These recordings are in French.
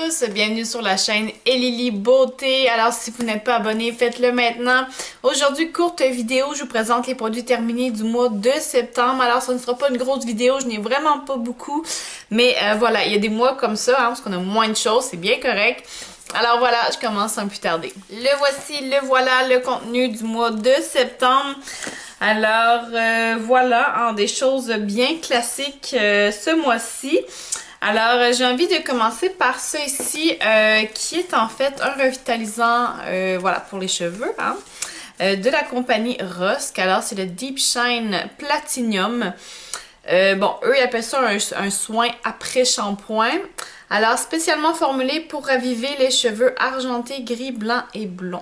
tous, bienvenue sur la chaîne Elili Beauté. Alors si vous n'êtes pas abonné, faites-le maintenant. Aujourd'hui, courte vidéo, je vous présente les produits terminés du mois de septembre. Alors ce ne sera pas une grosse vidéo, je n'ai vraiment pas beaucoup. Mais voilà, il y a des mois comme ça, parce qu'on a moins de choses, c'est bien correct. Alors voilà, je commence sans plus tarder. Le voici, le voilà, le contenu du mois de septembre. Alors voilà, des choses bien classiques ce mois-ci. Alors j'ai envie de commencer par ça ici, qui est en fait un revitalisant voilà, pour les cheveux, de la compagnie Rosk. Alors c'est le Deep Shine Platinum. Bon, eux ils appellent ça un soin après shampoing. Alors, spécialement formulé pour raviver les cheveux argentés, gris, blanc et blond.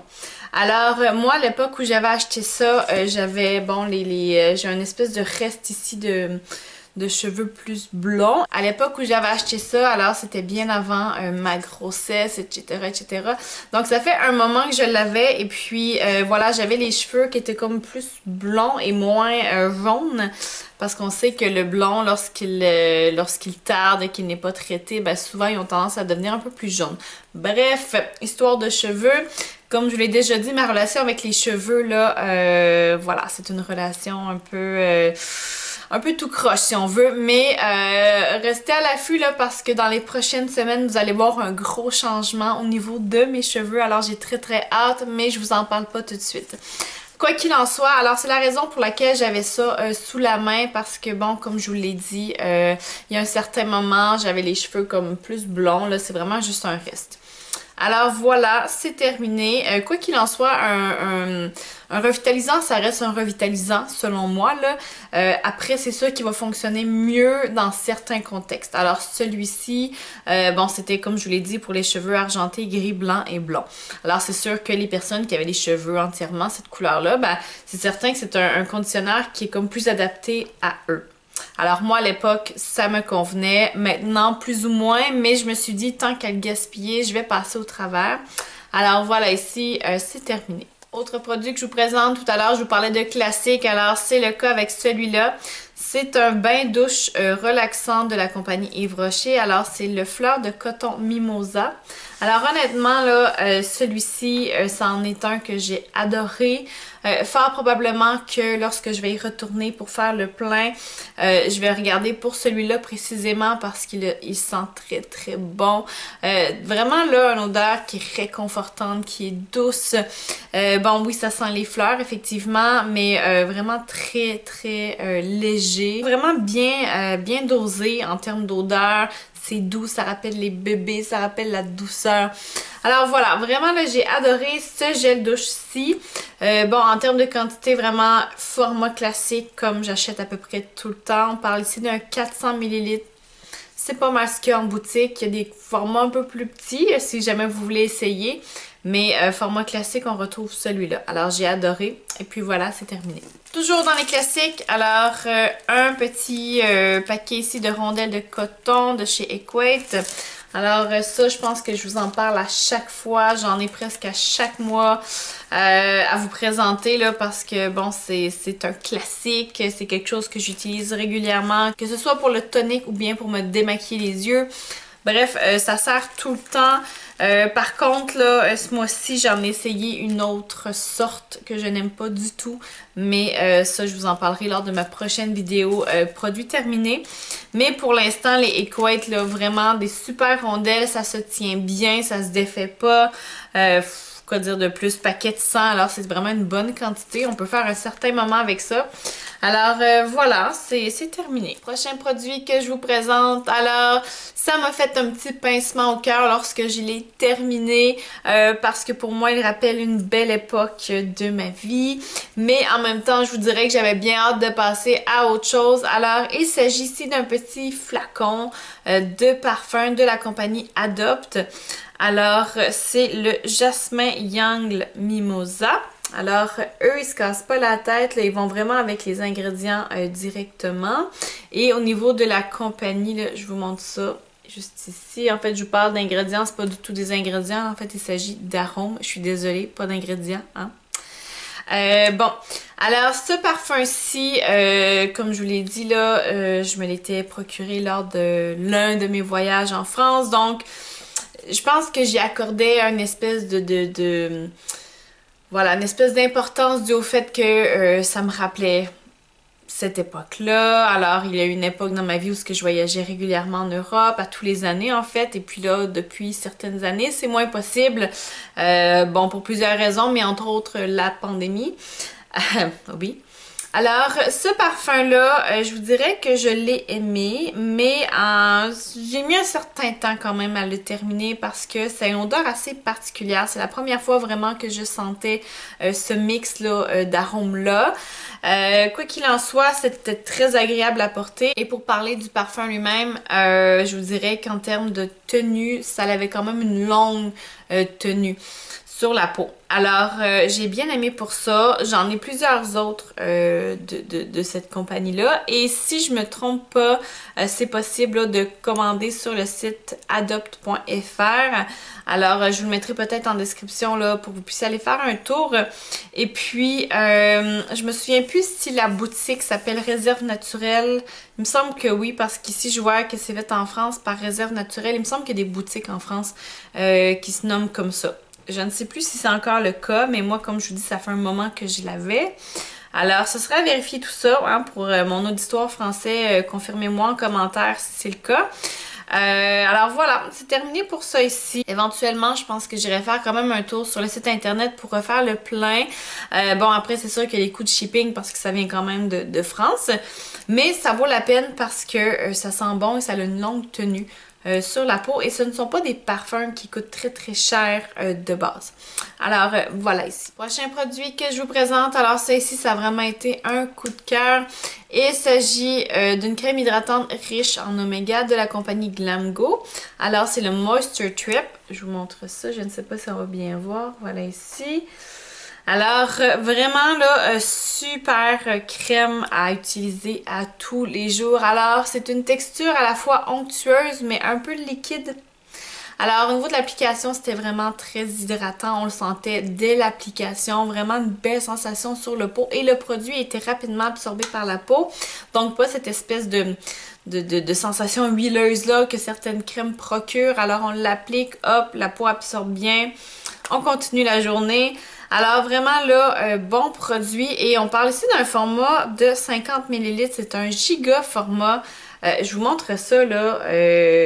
Alors, moi, à l'époque où j'avais acheté ça, j'avais, bon, j'ai un espèce de reste ici de cheveux plus blonds. À l'époque où j'avais acheté ça, alors c'était bien avant ma grossesse, etc., etc. Donc ça fait un moment que je l'avais et puis voilà, j'avais les cheveux qui étaient comme plus blonds et moins jaunes. Parce qu'on sait que le blond, lorsqu'il tarde et qu'il n'est pas traité, ben souvent ils ont tendance à devenir un peu plus jaune. Bref, histoire de cheveux. Comme je vous l'ai déjà dit, ma relation avec les cheveux, là, voilà, c'est une relation un peu tout croche si on veut, mais restez à l'affût là parce que dans les prochaines semaines, vous allez voir un gros changement au niveau de mes cheveux. Alors j'ai très hâte, mais je vous en parle pas tout de suite. Quoi qu'il en soit, alors c'est la raison pour laquelle j'avais ça sous la main parce que bon, comme je vous l'ai dit, il y a un certain moment, j'avais les cheveux comme plus blonds, là c'est vraiment juste un reste. Alors voilà, c'est terminé. Quoi qu'il en soit, un revitalisant, ça reste un revitalisant selon moi, là. Après, c'est sûr qu'il va fonctionner mieux dans certains contextes. Alors celui-ci, bon, c'était comme je vous l'ai dit pour les cheveux argentés, gris, blanc et blond. Alors c'est sûr que les personnes qui avaient les cheveux entièrement cette couleur-là, ben, c'est certain que c'est un conditionneur qui est comme plus adapté à eux. Alors moi à l'époque ça me convenait, maintenant plus ou moins, mais je me suis dit tant qu'à le gaspiller, je vais passer au travers. Alors voilà, ici c'est terminé. Autre produit que je vous présente tout à l'heure, je vous parlais de classique, alors c'est le cas avec celui-là. C'est un bain douche relaxant de la compagnie Yves Rocher. Alors c'est le fleur de coton Mimosa. Alors honnêtement là, celui-ci, ça en est un que j'ai adoré. Fort probablement que lorsque je vais y retourner pour faire le plein, je vais regarder pour celui-là précisément parce qu'il sent très bon. Vraiment là, une odeur qui est réconfortante, qui est douce. Bon oui, ça sent les fleurs effectivement, mais vraiment très léger. Vraiment bien dosé en termes d'odeur. C'est doux, ça rappelle les bébés, ça rappelle la douceur. Alors voilà, vraiment là j'ai adoré ce gel douche-ci. Bon, en termes de quantité, vraiment format classique comme j'achète à peu près tout le temps. On parle ici d'un 400 ml. C'est pas mal ce qu'il y a en boutique. Il y a des formats un peu plus petits si jamais vous voulez essayer. Mais format classique, on retrouve celui-là. Alors j'ai adoré. Et puis voilà, c'est terminé. Toujours dans les classiques, alors un petit paquet ici de rondelles de coton de chez Equate. Alors ça, je pense que je vous en parle à chaque fois. J'en ai presque à chaque mois à vous présenter là parce que bon, c'est un classique. C'est quelque chose que j'utilise régulièrement, que ce soit pour le tonique ou bien pour me démaquiller les yeux. Bref, ça sert tout le temps. Par contre, là, ce mois-ci, j'en ai essayé une autre sorte que je n'aime pas du tout. Mais ça, je vous en parlerai lors de ma prochaine vidéo produit terminé. Mais pour l'instant, les Equate, là, vraiment des super rondelles. Ça se tient bien, ça se défait pas. Quoi dire de plus, paquet de 100, alors c'est vraiment une bonne quantité. On peut faire un certain moment avec ça. Alors voilà, c'est terminé. Prochain produit que je vous présente, alors ça m'a fait un petit pincement au cœur lorsque je l'ai terminé parce que pour moi il rappelle une belle époque de ma vie, mais en même temps je vous dirais que j'avais bien hâte de passer à autre chose. Alors il s'agit ici d'un petit flacon de parfum de la compagnie Adopt. Alors c'est le Jasmin Young Mimosa. Alors, eux, ils se cassent pas la tête, là, ils vont vraiment avec les ingrédients directement. Et au niveau de la compagnie, là, je vous montre ça juste ici. En fait, je vous parle d'ingrédients, c'est pas du tout des ingrédients. En fait, il s'agit d'arômes. Je suis désolée, pas d'ingrédients, hein. Bon, alors ce parfum-ci, comme je vous l'ai dit là, je me l'étais procuré lors de l'un de mes voyages en France. Donc, Je pense que j'y accordais une espèce voilà, une espèce d'importance due au fait que ça me rappelait cette époque-là. Alors, il y a eu une époque dans ma vie où je voyageais régulièrement en Europe, à tous les années en fait, et puis là, depuis certaines années, c'est moins possible. Bon, pour plusieurs raisons, mais entre autres la pandémie. Oui. Alors, ce parfum-là, je vous dirais que je l'ai aimé, mais j'ai mis un certain temps quand même à le terminer parce que c'est une odeur assez particulière. C'est la première fois vraiment que je sentais ce mix-là d'arômes-là. Quoi qu'il en soit, c'était très agréable à porter. Et pour parler du parfum lui-même, je vous dirais qu'en termes de tenue, ça avait quand même une longue tenue sur la peau. Alors, j'ai bien aimé pour ça. J'en ai plusieurs autres de cette compagnie-là. Et si je me trompe pas, c'est possible là, de commander sur le site adopt.fr. Alors, je vous le mettrai peut-être en description là pour que vous puissiez aller faire un tour. Et puis, je me souviens plus si la boutique s'appelle Réserve Naturelle. Il me semble que oui, parce qu'ici, je vois que c'est fait en France par Réserve Naturelle. Il me semble qu'il y a des boutiques en France qui se nomment comme ça. Je ne sais plus si c'est encore le cas, mais moi, comme je vous dis, ça fait un moment que je l'avais. Alors, ce serait à vérifier tout ça hein, pour mon auditoire français. Confirmez-moi en commentaire si c'est le cas. Alors voilà, c'est terminé pour ça ici. Éventuellement, je pense que j'irai faire quand même un tour sur le site internet pour refaire le plein. Bon, après, c'est sûr qu'il y a les coûts de shipping parce que ça vient quand même de France. Mais ça vaut la peine parce que ça sent bon et ça a une longue tenue. Sur la peau et ce ne sont pas des parfums qui coûtent très très cher de base. Alors voilà ici. Prochain produit que je vous présente, alors ça ici ça a vraiment été un coup de cœur. Et il s'agit d'une crème hydratante riche en oméga de la compagnie Glamgo. Alors c'est le Moisture Trip. Je vous montre ça, je ne sais pas si on va bien voir. Voilà ici. Alors, vraiment là, super crème à utiliser à tous les jours. Alors, c'est une texture à la fois onctueuse, mais un peu liquide. Alors, au niveau de l'application, c'était vraiment très hydratant. On le sentait dès l'application. Vraiment une belle sensation sur le peau. Et le produit était rapidement absorbé par la peau. Donc, pas cette espèce de sensation huileuse là que certaines crèmes procurent. Alors, on l'applique, hop, la peau absorbe bien. On continue la journée. Alors vraiment là, bon produit et on parle ici d'un format de 50 ml. C'est un giga format. Je vous montre ça là.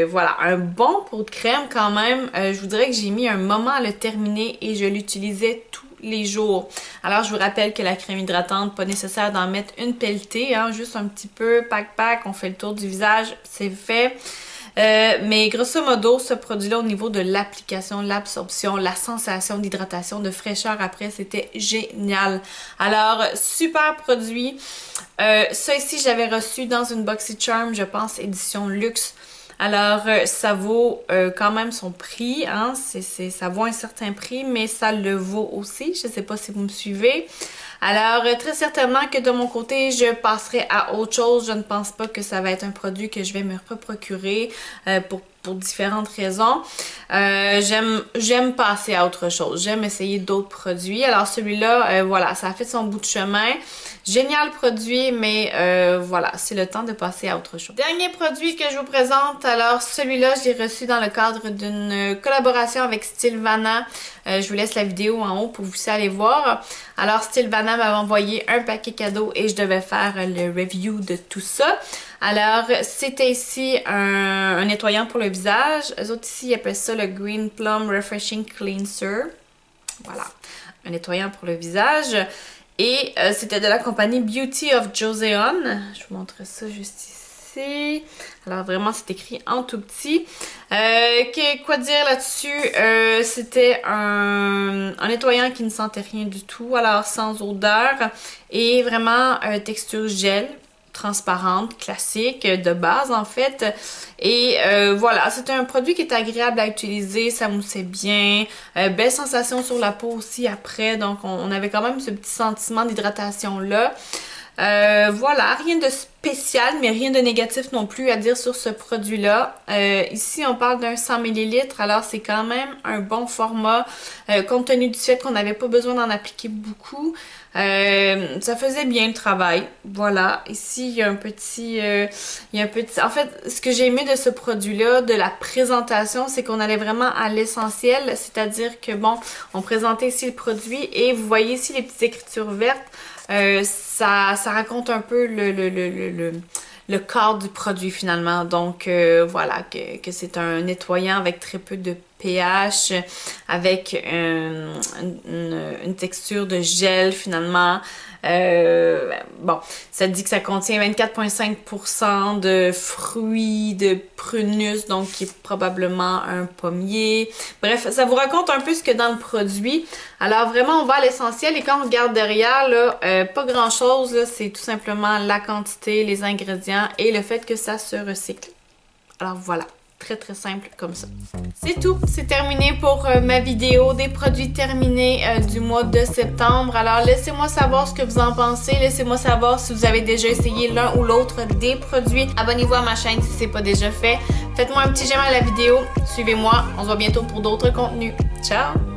Voilà, un bon pot de crème quand même. Je vous dirais que j'ai mis un moment à le terminer et je l'utilisais tous les jours. Alors je vous rappelle que la crème hydratante, pas nécessaire d'en mettre une pelletée, hein, juste un petit peu, pack, on fait le tour du visage, c'est fait. Mais grosso modo, ce produit-là, au niveau de l'application, l'absorption, la sensation d'hydratation, de fraîcheur après, c'était génial. Alors, super produit. Ça ici, j'avais reçu dans une BoxyCharm, je pense, édition luxe. Alors, ça vaut quand même son prix, hein, ça vaut un certain prix, mais ça le vaut aussi. Je ne sais pas si vous me suivez. Alors, très certainement que de mon côté, je passerai à autre chose. Je ne pense pas que ça va être un produit que je vais me reprocurer pour différentes raisons. J'aime passer à autre chose. J'aime essayer d'autres produits. Alors, celui-là, voilà, ça a fait son bout de chemin. Génial produit, mais voilà, c'est le temps de passer à autre chose. Dernier produit que je vous présente, alors celui-là, je l'ai reçu dans le cadre d'une collaboration avec Stilvana. Je vous laisse la vidéo en haut pour vous aller voir. Alors, Stilvana m'avait envoyé un paquet cadeau et je devais faire le review de tout ça. Alors, c'était ici un nettoyant pour le visage. Eux autres ici, ils appellent ça le Green Plum Refreshing Cleanser. Voilà, un nettoyant pour le visage. Et c'était de la compagnie Beauty of Joseon. Je vous montre ça juste ici. Alors vraiment, c'est écrit en tout petit. Quoi dire là-dessus? C'était un nettoyant qui ne sentait rien du tout. Alors sans odeur. Et vraiment texture gel. Transparente, classique, de base en fait. Et voilà, c'est un produit qui est agréable à utiliser, ça moussait bien, belle sensation sur la peau aussi après, donc on avait quand même ce petit sentiment d'hydratation là. Voilà, rien de spécial, mais rien de négatif non plus à dire sur ce produit-là. Ici, on parle d'un 100 ml, alors c'est quand même un bon format, compte tenu du fait qu'on n'avait pas besoin d'en appliquer beaucoup. Ça faisait bien le travail. Voilà. Ici, il y a un petit... En fait, ce que j'ai aimé de ce produit-là, de la présentation, c'est qu'on allait vraiment à l'essentiel. C'est-à-dire que, bon, on présentait ici le produit et vous voyez ici les petites écritures vertes. Ça raconte un peu le corps du produit finalement. Donc voilà, que c'est un nettoyant avec très peu de pH, avec une texture de gel finalement. Bon, ça dit que ça contient 24,5% de fruits, de prunus, donc qui est probablement un pommier. Bref, ça vous raconte un peu ce que dans le produit. Alors vraiment, on va à l'essentiel et quand on regarde derrière, là, pas grand chose, là, c'est tout simplement la quantité, les ingrédients et le fait que ça se recycle. Alors voilà. Très très simple comme ça. C'est tout, c'est terminé pour ma vidéo des produits terminés du mois de septembre. Alors laissez-moi savoir ce que vous en pensez, laissez-moi savoir si vous avez déjà essayé l'un ou l'autre des produits. Abonnez-vous à ma chaîne si c'est pas déjà fait. Faites-moi un petit j'aime à la vidéo, suivez-moi, on se voit bientôt pour d'autres contenus. Ciao!